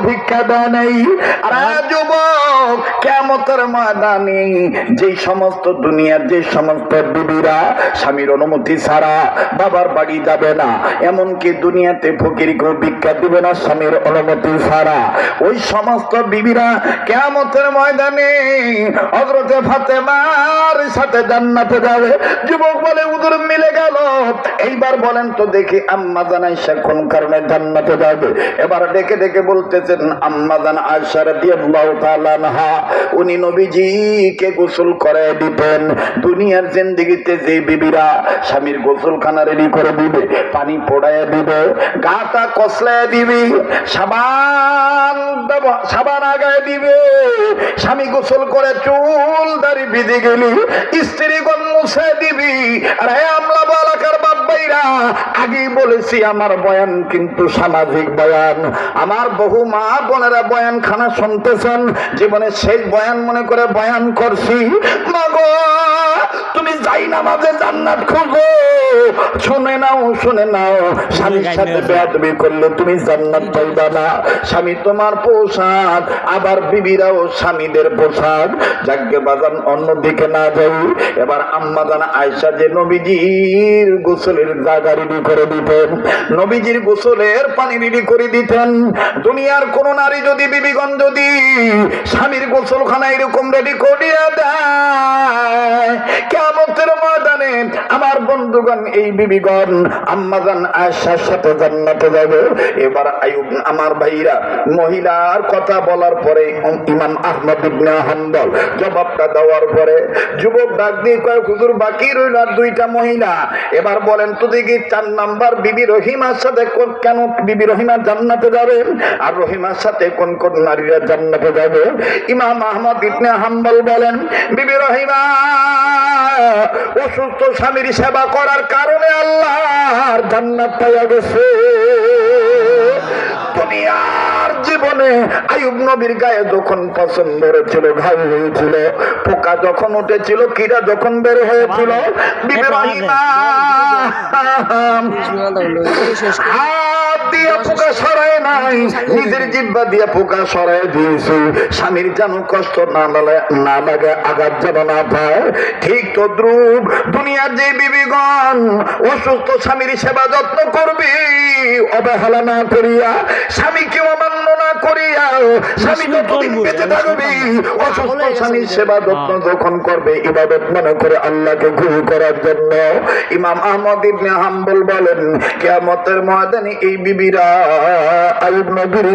ভিক্ষা দেয় নাই। আর যুবক, কিয়ামতের ময়দানে যে সমস্ত দুনিয়ার যে সমস্ত বিবিরা স্বামীর অনুমতি ছাড়া বাবার বাড়ি যাবে না, এমনকি দুনিয়াতে ফকিরকেও ভিক্ষা দিবে না স্বামীর অনুমতি ছাড়া, ওই সমস্ত বিবিরা কিয়ামতের ময়দানে হযরতে ফাতেমার সাথে জান্নাতে যাবে। যুবক বলে হুজুর মিলে গেল, এইবার বলেন তো দেখি আম্মা জান আয়েশা কোন কারণে জান্নাতে যাবে? এবার ডেকে ডেকে বলতেছেন আম্মা জান আয়েশা রাদিয়াল্লাহু তাআলা আনহা উনি নবীজিকে গোসল করে দিতেন। দুনিয়ার জিন্দেগিতে যে বিবিরা স্বামীর গোসলখানা রেডি করে দিবে, পানি পড়ায় দিবে, গাটা কসলায় দিবে, সাবান আগায় দিবে, স্বামী গোসল করে চুল দাড়ি ভিজে গেলি স্ত্রীগণ মুছে দিবি। আর হে আমলা বালাকার বাপ ভাইরা, আগেই বলেছি আমার বয়ান কিন্তু সামাজিক বয়ান। আমার বহু মা বোনেরা বয়ান খানা শুনতেছেন, জীবনে শেষ বয়ান মনে করে বয়ান করছি। মাগো তুমি যাই না মাঝে জান্নাত খুঁজো, শুনে নাও শুনে নাও, স্বামীর সাথে বেয়াদবি করলে তুমি জান্নাত পাইবা না। স্বামী তোমার পোশাক, আবার বিবিরাও স্বামীদের পোশাক। যাকে বাজান অন্যদিকে না যাই, এবার আম্মা জান আয়েশা যে নবীজির গোসলের জায়গা রেডি করে দিতেন, নবীজির গোসলের পানি রেডি করে দিতেন। দুনিয়ার কোন নারী যদি বিবিগণ যদি স্বামীর গোসলখানা এরকম রেডি করিয়া দেয়, কিয়ামতের ময়দানে আমার বন্ধুগণ এই বিবিগণ আম্মা জান আয়েশার সাথে জান্নাতে যাবে। এবার আইয়ুব আমার ভাইরা মহিলার কথা বলার পরে ইমাম আহমদ ইবনে হাম্বল জবাবটা দেওয়ার পরে যুবক ডাক দিয়ে কয় হুজুর বাকি রইল আর দুইটা মহিলা। এবার বলেন তো দেখি 4 নাম্বার বিবি রহিমার সাথে কেন বিবি রহিমা জান্নাতে যাবে, আর রহিমার সাথে কোন কোন নারীরা জান্নাতে যাবে? ইমাম আহমদ ইবনে হাম্বল বলেন বিবি রহিমা অসুস্থ স্বামীর সেবা করার কারণে আল্লাহর জান্নাত পাইয়া গেছে। দুনিয়ার জীবনে আইয়ুব নবীর গায়ে যখন পছন্দ হয়েছিল, ঘাই হয়েছিল, পোকা যখন উঠেছিল, কীড়া যখন বের হয়েছিল, বিবি রহিমা হাত দিয়ে পোকা সরায় নাই, নিজের জিহ্বা দিয়ে পোকা সরায় দিয়েছে, স্বামীর যেন কষ্ট না লাগে, আঘাত যেন না পায়। ঠিক তদ্রূপ দুনিয়ার যে বিবিগণ অসুস্থ স্বামীর সেবা যত্ন করবে, অবহেলা না করিয়া, স্বামীকে অমান্য না করিয়া, স্বামী যতদিন বেঁচে থাকবে অসুস্থ স্বামীর সেবা যত্ন যখন করবে, ইবাদত মনে করে আল্লাহকে খুশি করার জন্য, ইমাম আহমদ ইবনে হাম্বল বলেন কিয়ামতের ময়দানে এই বিবিরা আইয়ুব নবীর